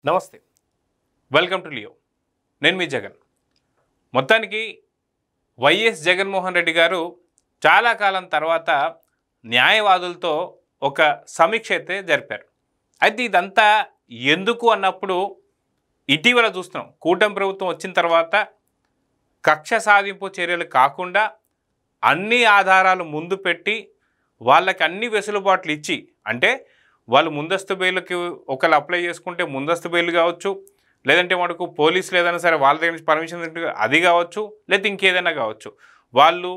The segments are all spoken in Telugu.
నమస్తే, వెల్కమ్ టు లియో. నేను మీ జగన్. మొత్తానికి వైఎస్ జగన్మోహన్ రెడ్డి గారు చాలా కాలం తర్వాత న్యాయవాదులతో ఒక సమీక్ష అయితే జరిపారు. అయితే ఇదంతా ఎందుకు అన్నప్పుడు ఇటీవల చూస్తున్నాం, కూటమి ప్రభుత్వం వచ్చిన తర్వాత కక్ష సాధింపు చర్యలు కాకుండా అన్ని ఆధారాలు ముందు పెట్టి వాళ్ళకి అన్ని వెసులుబాట్లు ఇచ్చి, అంటే వాళ్ళు ముందస్తు బెయిల్కి ఒకళ్ళు అప్లై చేసుకుంటే ముందస్తు బెయిల్ కావచ్చు, లేదంటే మనకు పోలీసులు ఏదైనా సరే వాళ్ళ దగ్గర నుంచి పర్మిషన్ అది కావచ్చు, లేదా ఇంకేదైనా కావచ్చు. వాళ్ళు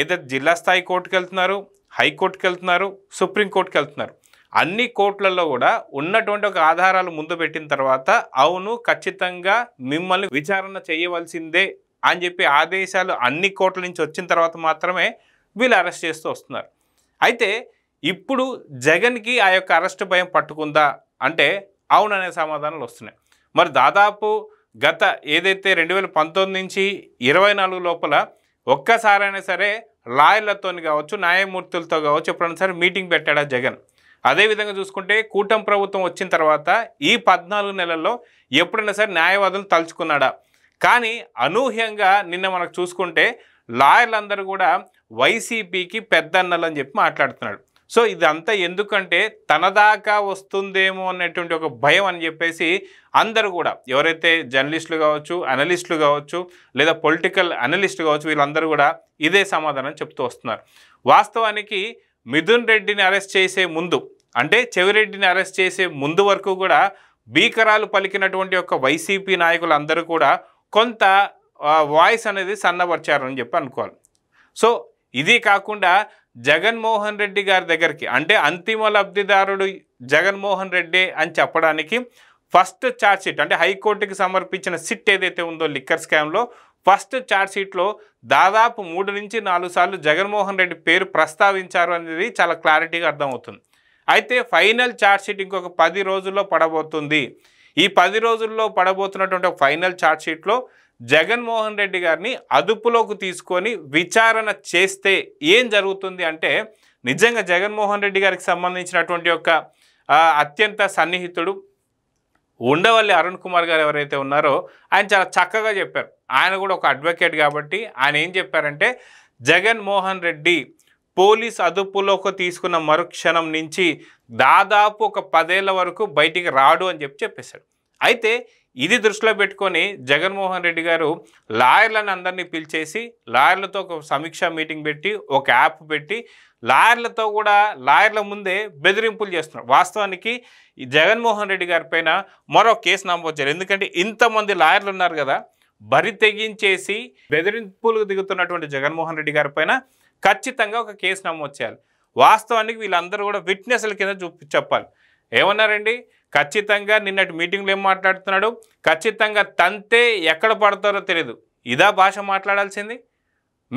ఏదైతే జిల్లా స్థాయి కోర్టుకు వెళ్తున్నారు, హైకోర్టుకి వెళ్తున్నారు, సుప్రీంకోర్టుకి వెళ్తున్నారు. అన్ని కోర్టులలో కూడా ఉన్నటువంటి ఒక ఆధారాలు ముందు పెట్టిన తర్వాత అవును ఖచ్చితంగా మిమ్మల్ని విచారణ చేయవలసిందే అని చెప్పి ఆదేశాలు అన్ని కోర్టుల నుంచి వచ్చిన తర్వాత మాత్రమే వీళ్ళు అరెస్ట్ చేస్తూ వస్తున్నారు. అయితే ఇప్పుడు జగన్కి ఆ యొక్క అరెస్ట్ భయం పట్టుకుందా అంటే అవుననే సమాధానాలు వస్తున్నాయి. మరి దాదాపు గత ఏదైతే 2019 నుంచి 24 లోపల ఒక్కసారైనా సరే లాయర్లతో కావచ్చు, న్యాయమూర్తులతో కావచ్చు ఎప్పుడైనా సరే మీటింగ్ పెట్టాడా జగన్? అదేవిధంగా చూసుకుంటే కూటమి ప్రభుత్వం వచ్చిన తర్వాత ఈ 14 నెలల్లో ఎప్పుడైనా సరే న్యాయవాదులు తలుచుకున్నాడా? కానీ అనూహ్యంగా నిన్న మనకు చూసుకుంటే లాయర్లందరూ కూడా వైసీపీకి పెద్దన్నలు అని చెప్పి మాట్లాడుతున్నాడు. సో ఇదంతా ఎందుకంటే తన దాకా వస్తుందేమో అనేటువంటి ఒక భయం అని చెప్పేసి అందరూ కూడా, ఎవరైతే జర్నలిస్టులు కావచ్చు, అనలిస్టులు కావచ్చు, లేదా పొలిటికల్ అనలిస్టులు కావచ్చు, వీళ్ళందరూ కూడా ఇదే సమాధానం చెప్తూ వస్తున్నారు. వాస్తవానికి మిథున్ రెడ్డిని అరెస్ట్ చేసే ముందు, అంటే చెవిరెడ్డిని అరెస్ట్ చేసే ముందు వరకు కూడా భీకరాలు పలికినటువంటి ఒక వైసీపీ నాయకులు అందరూ కూడా కొంత వాయిస్ అనేది సన్నబర్చారు అని చెప్పి అనుకోవాలి. సో ఇది కాకుండా జగన్మోహన్ రెడ్డి గారి దగ్గరికి, అంటే అంతిమ లబ్ధిదారుడు జగన్మోహన్ రెడ్డి అని చెప్పడానికి ఫస్ట్ ఛార్జ్షీట్, అంటే హైకోర్టుకి సమర్పించిన సిట్ ఏదైతే ఉందో లిక్కర్ స్కామ్లో ఫస్ట్ ఛార్జ్షీట్లో దాదాపు 3 నుంచి 4 సార్లు జగన్మోహన్ రెడ్డి పేరు ప్రస్తావించారు అనేది చాలా క్లారిటీగా అర్థమవుతుంది. అయితే ఫైనల్ ఛార్జ్షీట్ ఇంకొక 10 రోజుల్లో పడబోతుంది. ఈ 10 రోజుల్లో పడబోతున్నటువంటి ఫైనల్ ఛార్జ్షీట్లో జగన్మోహన్ రెడ్డి గారిని అదుపులోకి తీసుకొని విచారణ చేస్తే ఏం జరుగుతుంది అంటే, నిజంగా జగన్మోహన్ రెడ్డి గారికి సంబంధించినటువంటి ఒక అత్యంత సన్నిహితుడు ఉండవల్లి అరుణ్ కుమార్ గారు ఎవరైతే ఉన్నారో ఆయన చాలా చక్కగా చెప్పారు. ఆయన కూడా ఒక అడ్వకేట్ కాబట్టి ఆయన ఏం చెప్పారంటే, జగన్మోహన్ రెడ్డి పోలీస్ అదుపులోకి తీసుకున్న మరుక్షణం నుంచి దాదాపు ఒక 10 ఏళ్ల వరకు బయటికి రాడు అని చెప్పేశాడు. అయితే ఇది దృష్టిలో పెట్టుకొని జగన్మోహన్ రెడ్డి గారు లాయర్లను అందరినీ పిలిచేసి లాయర్లతో ఒక సమీక్షా మీటింగ్ పెట్టి ఒక యాప్ పెట్టి లాయర్లతో కూడా లాయర్ల ముందే బెదిరింపులు చేస్తున్నారు. వాస్తవానికి ఈ జగన్మోహన్ రెడ్డి గారి పైన మరో కేసు నమోదు చేయాలి. ఎందుకంటే ఇంతమంది లాయర్లు ఉన్నారు కదా, బరి తెగించేసి బెదిరింపులు దిగుతున్నటువంటి జగన్మోహన్ రెడ్డి గారి పైన ఖచ్చితంగా ఒక కేసు నమోదు చేయాలి. వాస్తవానికి వీళ్ళందరూ కూడా విట్నెస్ల కింద చెప్పాలి. ఏమన్నారండి? ఖచ్చితంగా నిన్నటి మీటింగ్లో ఏం మాట్లాడుతున్నాడు, ఖచ్చితంగా తంతే ఎక్కడ పడతారో తెలియదు, ఇదా భాష మాట్లాడాల్సింది.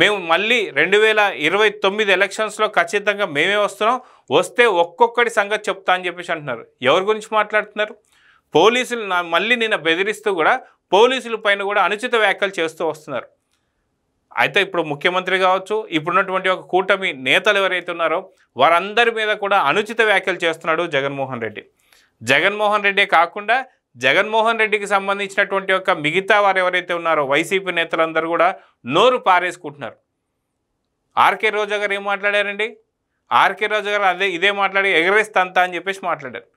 మేము మళ్ళీ 2029 ఎలక్షన్స్లో ఖచ్చితంగా మేమే వస్తున్నాం, వస్తే ఒక్కొక్కటి సంగతి చెప్తా అని చెప్పేసి అంటున్నారు. ఎవరి గురించి మాట్లాడుతున్నారు? పోలీసులు మళ్ళీ నిన్న బెదిరిస్తూ కూడా పోలీసుల పైన కూడా అనుచిత వ్యాఖ్యలు చేస్తూ వస్తున్నారు. అయితే ఇప్పుడు ముఖ్యమంత్రి కావచ్చు, ఇప్పుడున్నటువంటి ఒక కూటమి నేతలు ఎవరైతే ఉన్నారో వారందరి మీద కూడా అనుచిత వ్యాఖ్యలు చేస్తున్నాడు జగన్మోహన్ రెడ్డి. జగన్మోహన్ రెడ్డే కాకుండా జగన్మోహన్ రెడ్డికి సంబంధించినటువంటి ఒక మిగతా వారు ఎవరైతే ఉన్నారో వైసీపీ నేతలందరూ కూడా నోరు పారేసుకుంటున్నారు. ఆర్కే రోజా గారు ఏం మాట్లాడారండి? ఆర్కే రోజా గారు ఇదే మాట్లాడి ఎగరేసి తంతా అని చెప్పేసి మాట్లాడారు.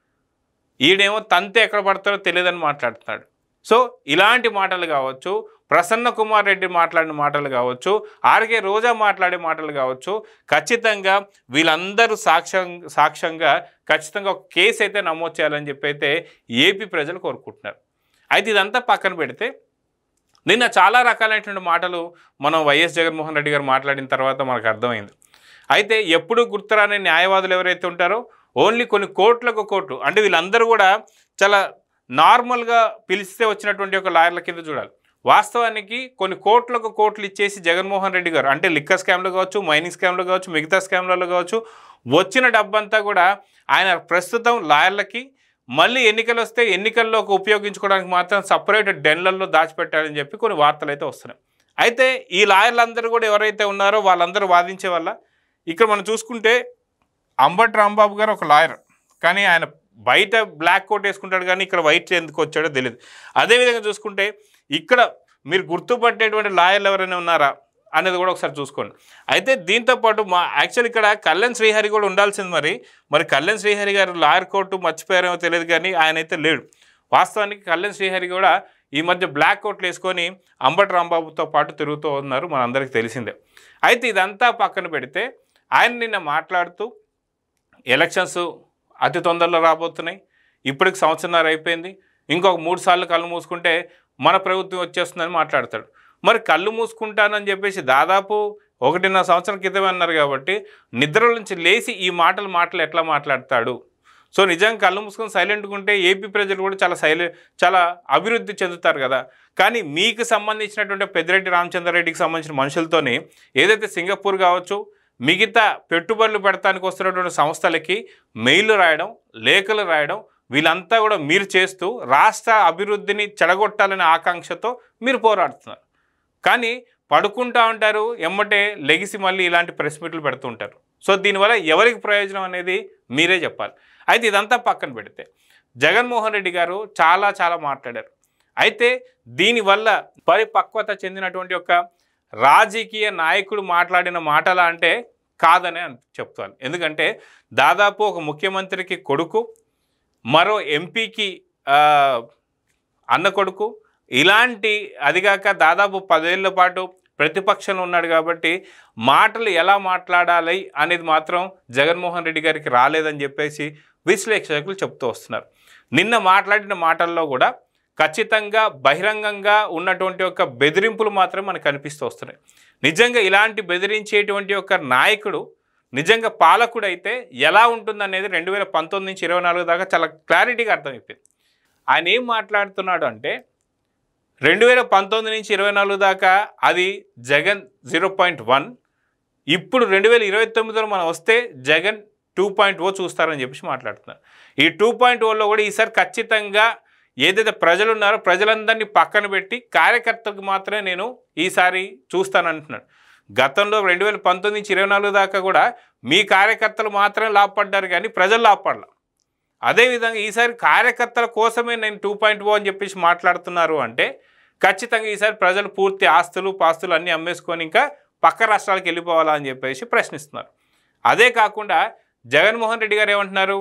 ఈడేమో తంతే ఎక్కడ పడతారో తెలియదని మాట్లాడుతున్నాడు. సో ఇలాంటి మాటలు కావచ్చు, ప్రసన్న కుమార్ రెడ్డి మాట్లాడిన మాటలు కావచ్చు, ఆర్కే రోజా మాట్లాడే మాటలు కావచ్చు, ఖచ్చితంగా వీళ్ళందరూ సాక్ష్యంగా ఖచ్చితంగా ఒక కేసు అయితే నమోదు చేయాలని చెప్పి అయితే ఏపీ ప్రజలు కోరుకుంటున్నారు. అయితే ఇదంతా పక్కన పెడితే నిన్న చాలా రకాలైనటువంటి మాటలు మనం వైఎస్ జగన్మోహన్ రెడ్డి గారు మాట్లాడిన తర్వాత మనకు అర్థమైంది. అయితే ఎప్పుడు గుర్తురాని న్యాయవాదులు ఎవరైతే ఉంటారో ఓన్లీ కొన్ని కోట్లు, అంటే వీళ్ళందరూ కూడా చాలా నార్మల్గా పిలిస్తే వచ్చినటువంటి ఒక లాయర్ల కింద చూడాలి. వాస్తవానికి కొన్ని కోట్లు ఇచ్చేసి జగన్మోహన్ రెడ్డి గారు, అంటే లిక్కర్ స్కామ్లో కావచ్చు, మైనింగ్ స్కామ్లో కావచ్చు, మిగతా స్కామ్లలో కావచ్చు వచ్చిన డబ్బంతా కూడా ఆయన ప్రస్తుతం లాయర్లకి, మళ్ళీ ఎన్నికలు వస్తే ఎన్నికల్లో ఉపయోగించుకోవడానికి మాత్రం సపరేట్ డెన్లలో దాచిపెట్టాలని చెప్పి కొన్ని వార్తలు అయితే వస్తున్నాయి. అయితే ఈ లాయర్లందరూ కూడా ఎవరైతే ఉన్నారో వాళ్ళందరూ వాదించే వల్ల ఇక్కడ మనం చూసుకుంటే అంబటి రాంబాబు గారు ఒక లాయర్, కానీ ఆయన బయట బ్లాక్ కోట్ వేసుకుంటాడు కానీ ఇక్కడ వైట్ ఎందుకు వచ్చాడో తెలియదు. అదేవిధంగా చూసుకుంటే ఇక్కడ మీరు గుర్తుపట్టేటువంటి లాయర్లు ఎవరైనా ఉన్నారా అనేది కూడా ఒకసారి చూసుకోండి. అయితే దీంతోపాటు యాక్చువల్ ఇక్కడ కళ్యాణ్ శ్రీహరి కూడా ఉండాల్సింది. మరి కళ్యాణ్ శ్రీహరి గారు లాయర్ కోర్టు మర్చిపోయారేమో తెలియదు కానీ ఆయన అయితే లేడు. వాస్తవానికి కళ్యాణ్ శ్రీహరి కూడా ఈ మధ్య బ్లాక్ కోట్లు వేసుకొని అంబటి రాంబాబుతో పాటు తిరుగుతూ ఉన్నారు, మనందరికీ తెలిసిందే. అయితే ఇదంతా పక్కన పెడితే ఆయన నిన్న మాట్లాడుతూ ఎలక్షన్స్ అతి తొందరలో రాబోతున్నాయి, ఇప్పటికి సంవత్సరన్నర అయిపోయింది, ఇంకొక 3 సార్లు కళ్ళు మూసుకుంటే మన ప్రభుత్వం వచ్చేస్తుందని మాట్లాడతాడు. మరి కళ్ళు మూసుకుంటానని చెప్పేసి దాదాపు 1.5 సంవత్సరం క్రితమే అన్నారు కాబట్టి నిద్ర నుంచి లేచి ఈ మాటలు ఎట్లా మాట్లాడతాడు? సో నిజంగా కళ్ళు మూసుకొని సైలెంట్గా ఉంటే ఏపీ ప్రజలు కూడా చాలా అభివృద్ధి చెందుతారు కదా. కానీ మీకు సంబంధించినటువంటి పెద్దిరెడ్డి రామచంద్రారెడ్డికి సంబంధించిన మనుషులతోని ఏదైతే సింగపూర్ కావచ్చు, మిగతా పెట్టుబడులు పెడతానికి వస్తున్నటువంటి సంస్థలకి మెయిల్ రాయడం, లేఖలు రాయడం, వీళ్ళంతా కూడా మీరు చేస్తూ రాష్ట్ర అభివృద్ధిని చెడగొట్టాలనే ఆకాంక్షతో మీరు పోరాడుతున్నారు. కానీ పడుకుంటా ఉంటారు, ఎమ్మటే లెగిసి మళ్ళీ ఇలాంటి ప్రెస్ మీట్లు పెడుతూ ఉంటారు. సో దీనివల్ల ఎవరికి ప్రయోజనం అనేది మీరే చెప్పాలి. అయితే ఇదంతా పక్కన పెడితే జగన్మోహన్ రెడ్డి గారు చాలా మాట్లాడారు. అయితే దీనివల్ల పరిపక్వత చెందినటువంటి ఒక రాజకీయ నాయకుడు మాట్లాడిన మాటలా అంటే కాదనే చెప్తాను. ఎందుకంటే దాదాపు ఒక ముఖ్యమంత్రికి కొడుకు, మరో ఎంపీకి అన్న కొడుకు, ఇలాంటి అదిగాక దాదాపు 10 ఏళ్ల పాటు ప్రతిపక్షంలో ఉన్నాడు కాబట్టి మాటలు ఎలా మాట్లాడాలి అనేది మాత్రం జగన్మోహన్ రెడ్డి గారికి రాలేదని చెప్పేసి విశ్లేషకులు చెప్తూ వస్తున్నారు. నిన్న మాట్లాడిన మాటల్లో కూడా ఖచ్చితంగా బహిరంగంగా ఉన్నటువంటి ఒక బెదిరింపులు మాత్రం మనకు కనిపిస్తూ వస్తున్నాయి. నిజంగా ఇలాంటి బెదిరించేటువంటి ఒక నాయకుడు నిజంగా పాలకుడు అయితే ఎలా ఉంటుందనేది 2019 నుంచి 24 దాకా చాలా క్లారిటీగా అర్థమైపోయింది. ఆయన ఏం మాట్లాడుతున్నాడు అంటే 2019 నుంచి 24 దాకా అది జగన్ 0.1, ఇప్పుడు 2029లో మనం వస్తే జగన్ 2.0 చూస్తారని చెప్పేసి మాట్లాడుతున్నారు. ఈ 2.0లో కూడా ఈసారి ఖచ్చితంగా ఏదైతే ప్రజలు ఉన్నారో ప్రజలందరినీ పక్కన పెట్టి కార్యకర్తలకు మాత్రమే నేను ఈసారి చూస్తానంటున్నాడు. గతంలో 2019 నుంచి 24 దాకా కూడా మీ కార్యకర్తలు మాత్రమే లాభపడ్డారు కానీ ప్రజలు లాభపడలా. అదేవిధంగా ఈసారి కార్యకర్తల కోసమే నేను 2.0 అని చెప్పేసి మాట్లాడుతున్నారు అంటే ఖచ్చితంగా ఈసారి ప్రజలు పూర్తి పాస్తులు అన్నీ అమ్మేసుకొని ఇంకా పక్క రాష్ట్రాలకు వెళ్ళిపోవాలా అని చెప్పేసి ప్రశ్నిస్తున్నారు. అదే కాకుండా జగన్మోహన్ రెడ్డి గారు ఏమంటున్నారు,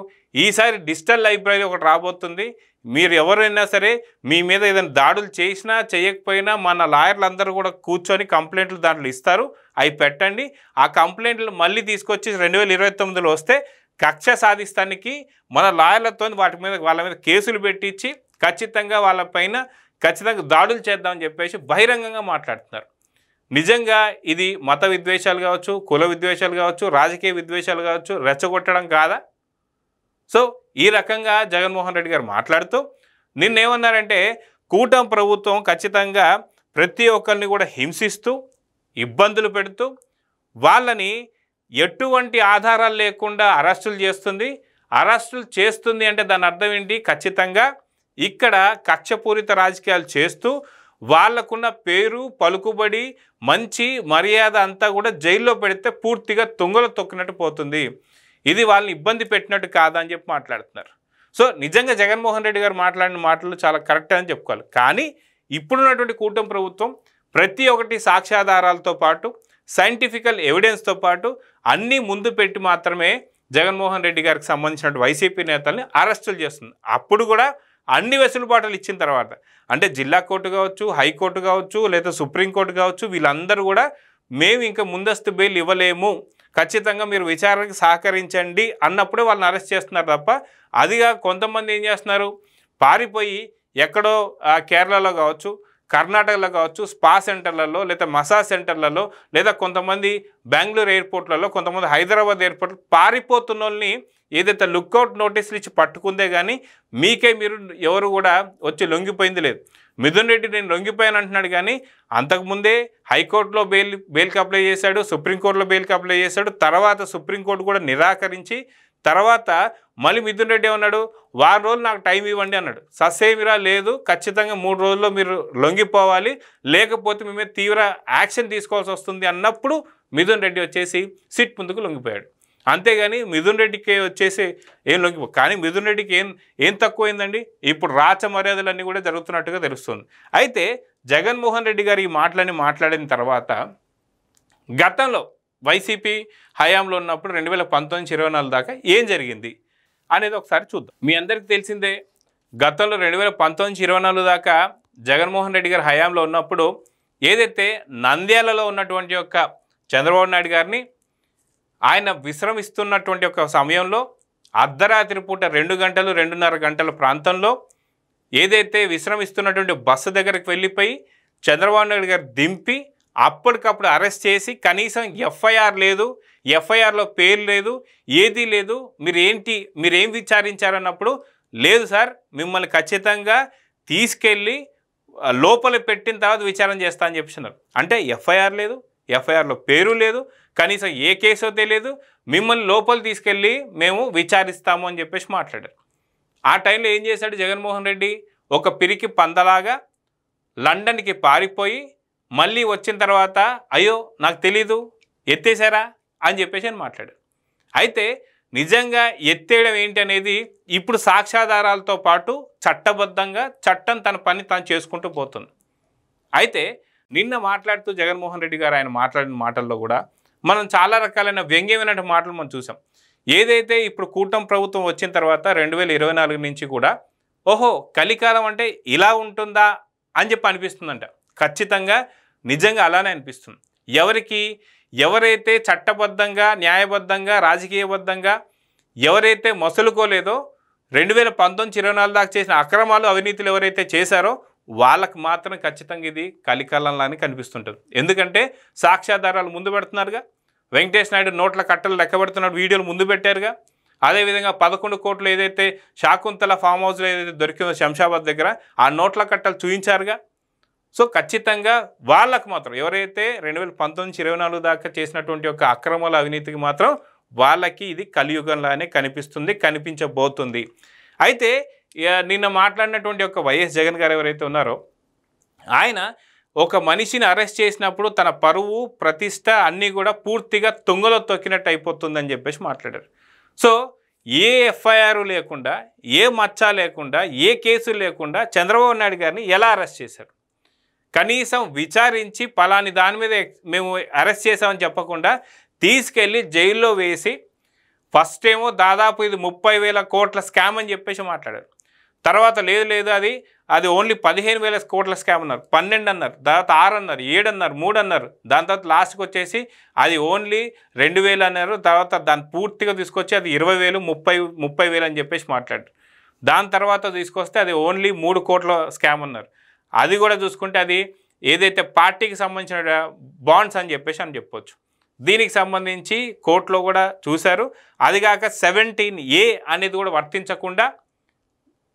ఈసారి డిజిటల్ లైబ్రరీ ఒకటి రాబోతుంది, మీరు ఎవరైనా సరే మీ మీద ఏదైనా దాడులు చేసినా చేయకపోయినా మన లాయర్లందరూ కూడా కూర్చొని కంప్లైంట్లు దాంట్లో ఇస్తారు, అవి పెట్టండి, ఆ కంప్లైంట్లు మళ్ళీ తీసుకొచ్చి 2029లో వస్తే కక్ష సాధిస్తానికి మన లాయర్లతో వాళ్ళ మీద కేసులు పెట్టించి ఖచ్చితంగా వాళ్ళపైన ఖచ్చితంగా దాడులు చేద్దామని చెప్పేసి బహిరంగంగా మాట్లాడుతున్నారు. నిజంగా ఇది మత విద్వేషాలు కావచ్చు, కుల విద్వేషాలు కావచ్చు, రాజకీయ విద్వేషాలు కావచ్చు, రెచ్చగొట్టడం కాదా? సో ఈ రకంగా జగన్మోహన్ రెడ్డి గారు మాట్లాడుతూ నిన్నేమన్నారంటే కూటమి ప్రభుత్వం ఖచ్చితంగా ప్రతి ఒక్కరిని కూడా హింసిస్తూ ఇబ్బందులు పెడుతూ వాళ్ళని ఎటువంటి ఆధారాలు లేకుండా అరెస్టులు చేస్తుంది అంటే దాని అర్థం ఏంటి? ఖచ్చితంగా ఇక్కడ కక్షపూరిత రాజకీయాలు చేస్తూ వాళ్ళకున్న పేరు, పలుకుబడి, మంచి మర్యాద అంతా కూడా జైల్లో పెడితే పూర్తిగా తుంగలో తొక్కినట్టు పోతుంది, ఇది వాళ్ళని ఇబ్బంది పెట్టినట్టు కాదని చెప్పి మాట్లాడుతున్నారు. సో నిజంగా జగన్మోహన్ రెడ్డి గారు మాట్లాడిన మాటలు చాలా కరెక్ట్ అని చెప్పుకోవాలి. కానీ ఇప్పుడున్నటువంటి కూటమి ప్రభుత్వం ప్రతి ఒక్కటి సాక్ష్యాధారాలతో పాటు సైంటిఫికల్ ఎవిడెన్స్తో పాటు అన్నీ ముందు పెట్టి మాత్రమే జగన్మోహన్ రెడ్డి గారికి సంబంధించిన వైసీపీ నేతల్ని అరెస్టులు చేస్తుంది. అప్పుడు కూడా అన్ని వెసులుబాటులు ఇచ్చిన తర్వాత, అంటే జిల్లా కోర్టు కావచ్చు, హైకోర్టు కావచ్చు, లేదా సుప్రీంకోర్టు కావచ్చు, వీళ్ళందరూ కూడా మేము ఇంకా ముందస్తు బెయిల్ ఇవ్వలేము, ఖచ్చితంగా మీరు విచారణకు సహకరించండి అన్నప్పుడే వాళ్ళని అరెస్ట్ చేస్తున్నారు తప్ప, అదిగా కొంతమంది ఏం చేస్తున్నారు, పారిపోయి ఎక్కడో కేరళలో కావచ్చు, కర్ణాటకలో కావచ్చు, స్పా సెంటర్లలో లేదా మసాజ్ సెంటర్లలో, లేదా కొంతమంది బెంగళూరు ఎయిర్పోర్ట్లలో, కొంతమంది హైదరాబాద్ ఎయిర్పోర్ట్లో పారిపోతున్న వాళ్ళని ఏదైతే లుక్అవుట్ నోటీసులు ఇచ్చి పట్టుకుందే కానీ మీరు ఎవరు కూడా వచ్చి లొంగిపోయింది లేదు. మిథున్ రెడ్డి నేను లొంగిపోయాను అంటున్నాడు కానీ అంతకుముందే హైకోర్టులో బెయిల్కి అప్లై చేశాడు, సుప్రీంకోర్టులో బెయిల్కి అప్లై చేశాడు, తర్వాత సుప్రీంకోర్టు కూడా నిరాకరించి తర్వాత మళ్ళీ మిథున్ రెడ్డి ఏమన్నాడు, 1 రోజులు నాకు టైం ఇవ్వండి అన్నాడు. ససేమిరా లేదు, ఖచ్చితంగా 3 రోజుల్లో మీరు లొంగిపోవాలి, లేకపోతే మీ మీద తీవ్ర యాక్షన్ తీసుకోవాల్సి వస్తుంది అన్నప్పుడు మిథున్ రెడ్డి వచ్చేసి సిట్ ముందుకు లొంగిపోయాడు. అంతేగాని మిథున్ రెడ్డికి వచ్చేసి ఏం లొంగి కానీ మిథున్ రెడ్డికి ఏం తక్కువైందండి. ఇప్పుడు రాచ మర్యాదలన్నీ కూడా జరుగుతున్నట్టుగా తెలుస్తుంది. అయితే జగన్మోహన్ రెడ్డి గారు ఈ మాటలన్నీ మాట్లాడిన తర్వాత గతంలో వైసీపీ హయాంలో ఉన్నప్పుడు 2019-24 దాకా ఏం జరిగింది అనేది ఒకసారి చూద్దాం. మీ అందరికీ తెలిసిందే, గతంలో 2019-24 దాకా జగన్మోహన్ రెడ్డి గారు హయాంలో ఉన్నప్పుడు ఏదైతే నంద్యాలలో ఉన్నటువంటి యొక్క చంద్రబాబు నాయుడు గారిని ఆయన విశ్రమిస్తున్నటువంటి ఒక సమయంలో అర్ధరాత్రి పూట 2 గంటలు 2:30 గంటల ప్రాంతంలో ఏదైతే విశ్రమిస్తున్నటువంటి బస్సు దగ్గరికి వెళ్ళిపోయి చంద్రబాబు నాయుడు గారు దింపి అప్పటికప్పుడు అరెస్ట్ చేసి కనీసం ఎఫ్ఐఆర్ లేదు, ఎఫ్ఐఆర్లో పేరు లేదు, ఏదీ లేదు, మీరేం విచారించారన్నప్పుడు లేదు సార్ మిమ్మల్ని ఖచ్చితంగా తీసుకెళ్ళి లోపల పెట్టిన తర్వాత విచారణ చేస్తా అని చెప్పిస్తున్నారు. అంటే ఎఫ్ఐఆర్ లేదు, ఎఫ్ఐఆర్లో పేరు లేదు, కనీసం ఏ కేసో తెలియదు, మిమ్మల్ని లోపల తీసుకెళ్ళి మేము విచారిస్తాము అని చెప్పేసి మాట్లాడారు. ఆ టైంలో ఏం చేశాడు జగన్మోహన్ రెడ్డి? ఒక పిరికి పందలాగా లండన్కి పారిపోయి మళ్ళీ వచ్చిన తర్వాత అయ్యో నాకు తెలీదు ఎత్తేసారా అని చెప్పేసి అని మాట్లాడారు. అయితే నిజంగా ఎత్తేయడం ఏంటి అనేది ఇప్పుడు సాక్ష్యాధారాలతో పాటు చట్టబద్ధంగా చట్టం తన పని తాను చేసుకుంటూ పోతుంది. అయితే నిన్న మాట్లాడుతూ జగన్మోహన్ రెడ్డి గారు ఆయన మాట్లాడిన మాటల్లో కూడా మనం చాలా రకాలైన వ్యంగ్యమైన మాటలు మనం చూసాం. ఏదైతే ఇప్పుడు కూటమి ప్రభుత్వం వచ్చిన తర్వాత 2024 నుంచి కూడా ఓహో కలికాలం అంటే ఇలా ఉంటుందా అని చెప్పి అనిపిస్తుందంట. ఖచ్చితంగా నిజంగా అలానే అనిపిస్తుంది. ఎవరైతే చట్టబద్ధంగా న్యాయబద్ధంగా రాజకీయబద్ధంగా ఎవరైతే మసలుకోలేదో 2019-24 దాకా చేసిన అక్రమాలు అవినీతులు ఎవరైతే చేశారో వాళ్ళకు మాత్రం ఖచ్చితంగా ఇది కలికాలంలానే కనిపిస్తుంటుంది. ఎందుకంటే సాక్ష్యాధారాలు ముందు పెడుతున్నారుగా, వెంకటేష్ నాయుడు నోట్ల కట్టలు లెక్కబెడుతున్న వీడియోలు ముందు పెట్టారుగా, అదేవిధంగా 11 కోట్లు ఏదైతే శాకుంతల ఫామ్ హౌస్లో ఏదైతే దొరికిందో శంషాబాద్ దగ్గర ఆ నోట్ల కట్టలు చూయించారుగా. సో ఖచ్చితంగా వాళ్ళకు మాత్రం ఎవరైతే 2019-24 దాకా చేసినటువంటి ఒక అక్రమాల అవినీతికి మాత్రం వాళ్ళకి ఇది కలియుగంలానే కనిపించబోతుంది. అయితే నిన్న మాట్లాడినటువంటి ఒక వైఎస్ జగన్ గారు ఎవరైతే ఉన్నారో ఆయన ఒక మనిషిని అరెస్ట్ చేసినప్పుడు తన పరువు ప్రతిష్ట అన్నీ కూడా పూర్తిగా తుంగలో తొక్కినట్టు అయిపోతుందని చెప్పేసి మాట్లాడారు. సో ఏ ఎఫ్ఐఆర్ లేకుండా, ఏ మచ్చ లేకుండా, ఏ కేసు లేకుండా చంద్రబాబు నాయుడు గారిని ఎలా అరెస్ట్ చేశారు? కనీసం విచారించి పలాని దాని మీద మేము అరెస్ట్ చేసామని చెప్పకుండా తీసుకెళ్ళి జైల్లో వేసి ఫస్ట్ ఏమో దాదాపు ఇది 30,000 కోట్ల స్కామ్ అని చెప్పేసి మాట్లాడారు. తర్వాత లేదు అది ఓన్లీ 15,000 కోట్ల స్కామ్ అన్నారు, 12 అన్నారు, తర్వాత 6 అన్నారు, 7 అన్నారు, 3 అన్నారు, దాని తర్వాత లాస్ట్కి వచ్చేసి అది ఓన్లీ 2,000 అన్నారు. తర్వాత దాన్ని పూర్తిగా తీసుకొచ్చి అది 20,000 30,000 అని చెప్పేసి మాట్లాడారు. దాని తర్వాత తీసుకొస్తే అది ఓన్లీ 3 కోట్ల స్కామ్ అన్నారు. అది కూడా చూసుకుంటే అది ఏదైతే పార్టీకి సంబంధించిన బాండ్స్ అని చెప్పొచ్చు. దీనికి సంబంధించి కోర్టులో కూడా చూశారు. అదిగాక 17A అనేది కూడా వర్తించకుండా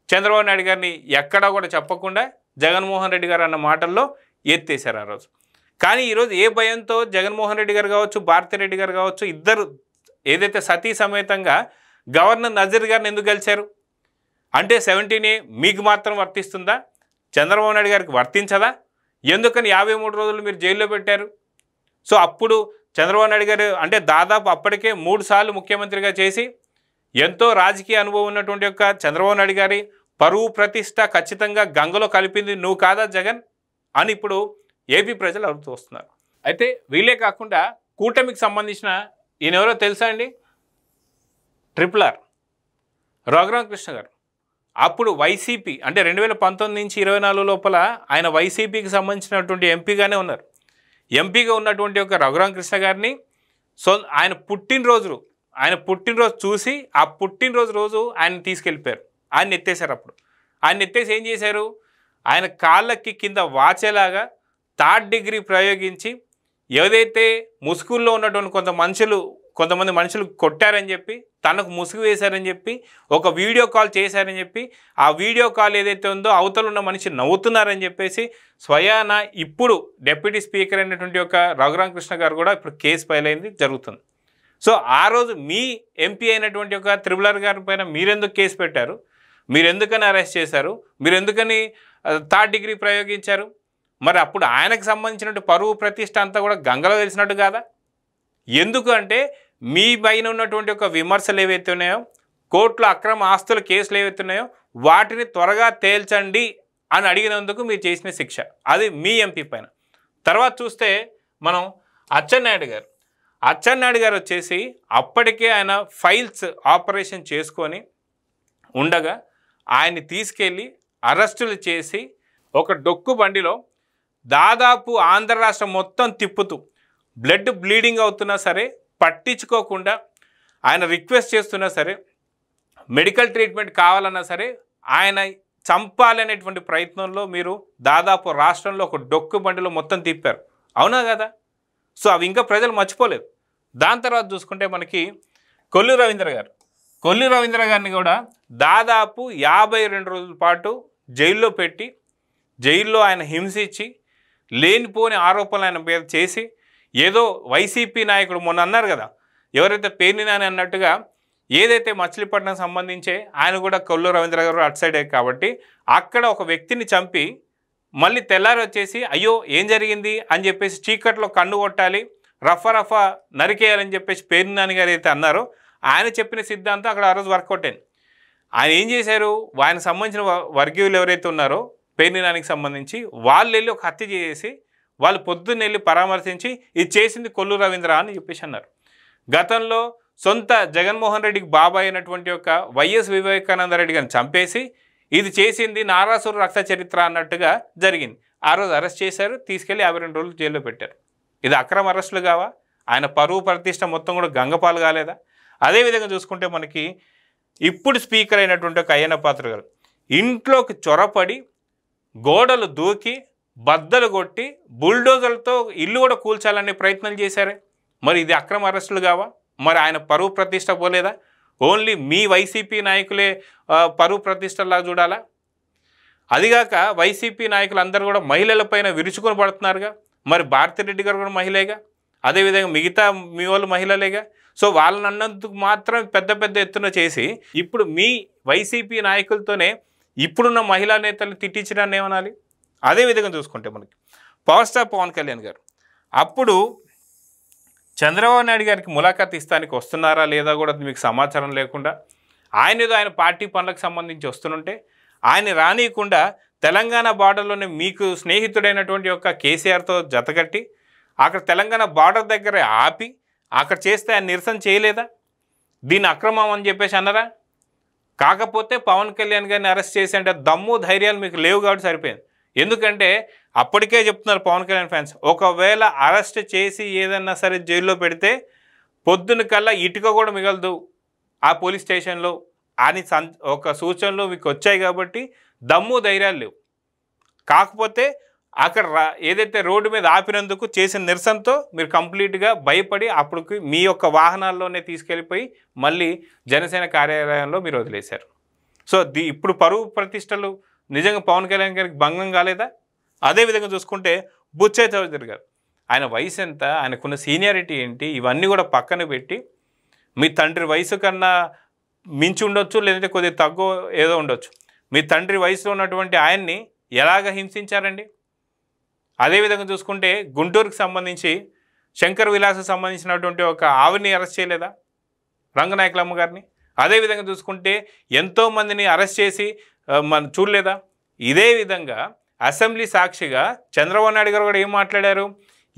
చంద్రబాబు నాయుడు గారిని ఎక్కడా కూడా చెప్పకుండా జగన్మోహన్ రెడ్డి గారు అన్న మాటల్లో ఎత్తేసారు ఆ రోజు. కానీ ఈరోజు ఏ భయంతో జగన్మోహన్ రెడ్డి గారు కావచ్చు, భారతిరెడ్డి గారు కావచ్చు, ఇద్దరు ఏదైతే సతీ సమేతంగా గవర్నర్ నజీర్ గారిని ఎందుకు గెలిచారు అంటే 17A మీకు మాత్రం వర్తిస్తుందా, చంద్రబాబు నాయుడు గారికి వర్తించదా? ఎందుకని 53 రోజులు మీరు జైల్లో పెట్టారు? సో అప్పుడు చంద్రబాబు నాయుడు గారు అంటే దాదాపు అప్పటికే 3 సార్లు ముఖ్యమంత్రిగా చేసి ఎంతో రాజకీయ అనుభవం ఉన్నటువంటి యొక్క చంద్రబాబు నాయుడు గారి పరువు ప్రతిష్ట ఖచ్చితంగా గంగలో కలిపింది నువ్వు కాదా జగన్ అని ఇప్పుడు ఏపీ ప్రజలు అడుగుతూ వస్తున్నారు. అయితే వీళ్ళే కాకుండా కూటమికి సంబంధించిన ఈయన ఎవరో తెలుసా అండి? RRR రఘురామకృష్ణ గారు. అప్పుడు వైసీపీ అంటే 2019-24 లోపల ఆయన వైసీపీకి సంబంధించినటువంటి ఎంపీగానే ఉన్నారు. ఎంపీగా ఉన్నటువంటి ఒక రఘురామకృష్ణ గారిని ఆయన పుట్టినరోజు చూసి ఆ పుట్టినరోజు రోజు ఆయన తీసుకెళ్ళిపోయారు. ఆయన ఎత్తేసారు. అప్పుడు ఆయన ఎత్తేసి ఏం చేశారు? ఆయన కాళ్ళకి కింద వాచేలాగా 3rd డిగ్రీ ప్రయోగించి ఏదైతే ముసుగుల్లో ఉన్నటువంటి కొంతమంది మనుషులు కొట్టారని చెప్పి, తనకు ముసుగు వేశారని చెప్పి, ఒక వీడియో కాల్ చేశారని చెప్పి, ఆ వీడియో కాల్ ఏదైతే ఉందో అవతల ఉన్న మనిషి నవ్వుతున్నారని చెప్పేసి స్వయాన ఇప్పుడు డిప్యూటీ స్పీకర్ అయినటువంటి ఒక రఘురామకృష్ణ గారు కూడా ఇప్పుడు కేసు ఫైల్ అయింది జరుగుతుంది. సో ఆ రోజు మీ ఎంపీ అయినటువంటి ఒక RRR గారి పైన మీరెందుకు కేసు పెట్టారు? మీరెందుకని అరెస్ట్ చేశారు? మీరెందుకని 3rd డిగ్రీ ప్రయోగించారు? మరి అప్పుడు ఆయనకు సంబంధించినట్టు పరువు ప్రతిష్ట అంతా కూడా గంగలో తెలిసినట్టు కాదా? ఎందుకు అంటే మీ పైన ఉన్నటువంటి ఒక విమర్శలు ఏవైతే ఉన్నాయో, కోర్టులో అక్రమ ఆస్తుల కేసులు ఏవైతే ఉన్నాయో వాటిని త్వరగా తేల్చండి అని అడిగినందుకు మీరు చేసిన శిక్ష. అది మీ ఎంపీ పైన. తర్వాత చూస్తే మనం అచ్చెన్నాయుడు గారు వచ్చేసి అప్పటికే ఆయన ఫైల్స్ ఆపరేషన్ చేసుకొని ఉండగా ఆయన్ని తీసుకెళ్ళి అరెస్టులు చేసి ఒక డొక్కు బండిలో దాదాపు ఆంధ్ర రాష్ట్రం మొత్తం తిప్పుతూ బ్లడ్ బ్లీడింగ్ అవుతున్నా సరే పట్టించుకోకుండా, ఆయన రిక్వెస్ట్ చేస్తున్నా సరే, మెడికల్ ట్రీట్మెంట్ కావాలన్నా సరే ఆయన చంపాలనేటువంటి ప్రయత్నంలో మీరు దాదాపు రాష్ట్రంలో ఒక డొక్కు బండిలో మొత్తం తిప్పారు. అవునా కదా? సో అవి ఇంకా ప్రజలు మర్చిపోలేదు. దాని తర్వాత చూసుకుంటే మనకి కొల్లు రవీంద్ర గారిని కూడా దాదాపు 52 రోజుల పాటు జైల్లో పెట్టి, జైల్లో ఆయన హింసించి లేనిపోని ఆరోపణలు ఆయన మీద చేసి, ఏదో వైసీపీ నాయకుడు మొన్న అన్నారు కదా, ఎవరైతే పేర్ని నాని అన్నట్టుగా ఏదైతే మచిలీపట్నం సంబంధించే ఆయన కూడా కొల్లు రవీంద్ర గారు అటు సైడే కాబట్టి అక్కడ ఒక వ్యక్తిని చంపి మళ్ళీ తెల్లారి వచ్చేసి అయ్యో ఏం జరిగింది అని చెప్పేసి చీకట్లో కన్ను కొట్టాలి, రఫా నరికేయాలని చెప్పేసి పేర్ని నాని గారు అయితే అన్నారో ఆయన చెప్పిన సిద్ధాంతం అక్కడ ఆ రోజు వర్కౌట్ అయింది. ఆయన ఏం చేశారు, ఆయనకు సంబంధించిన వర్గీయులు ఎవరైతే ఉన్నారో పేర్ని నానికి సంబంధించి వాళ్ళు వెళ్ళి ఒక హత్య చేసి వాళ్ళు పొద్దున్న వెళ్ళి పరామర్శించి ఇది చేసింది కొల్లు రవీంద్ర అని చెప్పేసి అన్నారు. గతంలో సొంత జగన్మోహన్ రెడ్డికి బాబాయ్ అయినటువంటి ఒక వైఎస్ వివేకానంద రెడ్డి గారిని చంపేసి ఇది చేసింది నారాసుర రక్త చరిత్ర అన్నట్టుగా జరిగింది. ఆ రోజు అరెస్ట్ చేశారు, తీసుకెళ్ళి 52 రోజులు జైల్లో పెట్టారు. ఇది అక్రమ అరెస్టులు కావా? ఆయన పరువు ప్రతిష్ట మొత్తం కూడా గంగపాలు కాలేదా? అదేవిధంగా చూసుకుంటే మనకి ఇప్పుడు స్పీకర్ అయినటువంటి ఒక అయ్యన్న పాత్ర గారు ఇంట్లోకి చొరపడి గోడలు దూకి బద్దలు కొట్టి బుల్డోజర్లతో ఇల్లు కూడా కూల్చాలనే ప్రయత్నం చేశారే. మరి ఇది అక్రమ అరెస్టులు కావా? మరి ఆయన పరువు ప్రతిష్ట పోలేదా? ఓన్లీ మీ వైసీపీ నాయకులే పరువు ప్రతిష్టలా చూడాలా? అదిగాక వైసీపీ నాయకులు అందరూ కూడా మహిళలపైన విరుచుకొని పడుతున్నారుగా. మరి భారతిరెడ్డి గారు కూడా మహిళేగా, అదేవిధంగా మిగతా మీ వాళ్ళు మహిళలేగా. సో వాళ్ళని అన్నందుకు మాత్రం పెద్ద ఎత్తున చేసి ఇప్పుడు మీ వైసీపీ నాయకులతోనే ఇప్పుడున్న మహిళా నేతలు తిట్టించడాన్ని ఏమనాలి? అదేవిధంగా చూసుకుంటే మనకి పవర్ స్టార్ పవన్ కళ్యాణ్ గారు అప్పుడు చంద్రబాబు నాయుడు గారికి ములాఖాత్ ఇస్తానికి వస్తున్నారా లేదా కూడా మీకు సమాచారం లేకుండా, ఆయన పార్టీ పనులకు సంబంధించి వస్తుంటే ఆయన రానియకుండా తెలంగాణ బార్డర్లోనే మీకు స్నేహితుడైనటువంటి యొక్క కేసీఆర్తో జతకట్టి అక్కడ తెలంగాణ బార్డర్ దగ్గర ఆపి అక్కడ చేస్తే ఆయన నిరసన చేయలేదా? దీన్ని అక్రమం అని చెప్పేసి అన్నారా? కాకపోతే పవన్ కళ్యాణ్ గారిని అరెస్ట్ చేసి అంటే దమ్ము ధైర్యాలు మీకు లేవు కాబట్టి సరిపోయింది. ఎందుకంటే అప్పటికే చెప్తున్నారు పవన్ కళ్యాణ్ ఫ్యాన్స్, ఒకవేళ అరెస్ట్ చేసి ఏదన్నా సరే జైల్లో పెడితే పొద్దున కల్లా ఇటుక కూడా మిగలదు ఆ పోలీస్ స్టేషన్లో అని ఒక సూచనలు మీకు వచ్చాయి కాబట్టి దమ్ము ధైర్యాలు లేవు. కాకపోతే అక్కడ ఏదైతే రోడ్డు మీద ఆపినందుకు చేసిన నిరసనతో మీరు కంప్లీట్గా భయపడి అప్పుడు మీ యొక్క వాహనాల్లోనే తీసుకెళ్ళిపోయి మళ్ళీ జనసేన కార్యాలయంలో మీరు వదిలేశారు. సో ఇప్పుడు పరువు ప్రతిష్టలు నిజంగా పవన్ కళ్యాణ్ గారికి భంగం కాలేదా? అదేవిధంగా చూసుకుంటే బుచ్చయ్య చౌదరి గారు, ఆయన వయసు ఎంత, ఆయనకున్న సీనియారిటీ ఏంటి, ఇవన్నీ కూడా పక్కన పెట్టి మీ తండ్రి వయసు కన్నా మించి ఉండొచ్చు, లేదంటే కొద్దిగా తక్కువ ఏదో ఉండొచ్చు, మీ తండ్రి వయసులో ఉన్నటువంటి ఆయన్ని ఎలాగ హింసించారండి? అదేవిధంగా చూసుకుంటే గుంటూరుకు సంబంధించి శంకర్ విలాస్కి సంబంధించినటువంటి ఒక ఆవిని అరెస్ట్ చేయలేదా, రంగనాయకులమ్మ గారిని? అదేవిధంగా చూసుకుంటే ఎంతోమందిని అరెస్ట్ చేసి మనం చూడలేదా? ఇదే విధంగా అసెంబ్లీ సాక్షిగా చంద్రబాబు నాయుడు గారు కూడా ఏం మాట్లాడారు,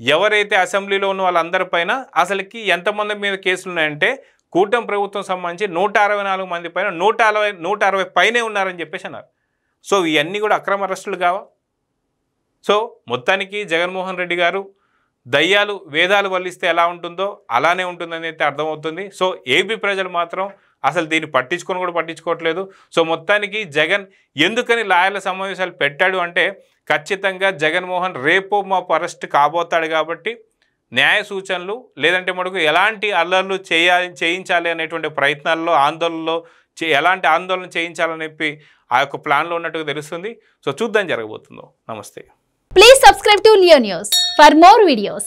ఎవరైతే అసెంబ్లీలో ఉన్న వాళ్ళందరిపైన అసలుకి ఎంతమంది మీద కేసులు ఉన్నాయంటే కూటమి ప్రభుత్వం సంబంధించి 164 మంది పైన 160 పైనే ఉన్నారని చెప్పేసి అన్నారు. సో ఇవన్నీ కూడా అక్రమ అరెస్టులు కావా? సో మొత్తానికి జగన్మోహన్ రెడ్డి గారు దయ్యాలు వేదాలు వల్లిస్తే ఎలా ఉంటుందో అలానే ఉంటుందని అయితే అర్థమవుతుంది. సో ఏపీ ప్రజలు మాత్రం అసలు దీన్ని పట్టించుకోవట్లేదు. సో మొత్తానికి జగన్ ఎందుకని లాయర్ల సమావేశాలు పెట్టాడు అంటే ఖచ్చితంగా జగన్మోహన్ రేపో మాపు అరెస్ట్ కాబోతాడు కాబట్టి న్యాయ సూచనలు లేదంటే మనకు ఎలాంటి అల్లర్లు చేయించాలి అనేటువంటి ప్రయత్నాల్లో ఆందోళనలో ఎలాంటి ఆందోళన చేయించాలని చెప్పి ఆ యొక్క ప్లాన్లో ఉన్నట్టుగా తెలుస్తుంది. సో చూద్దాం జరగబోతుందో. నమస్తే. Please subscribe to Leo News for more videos.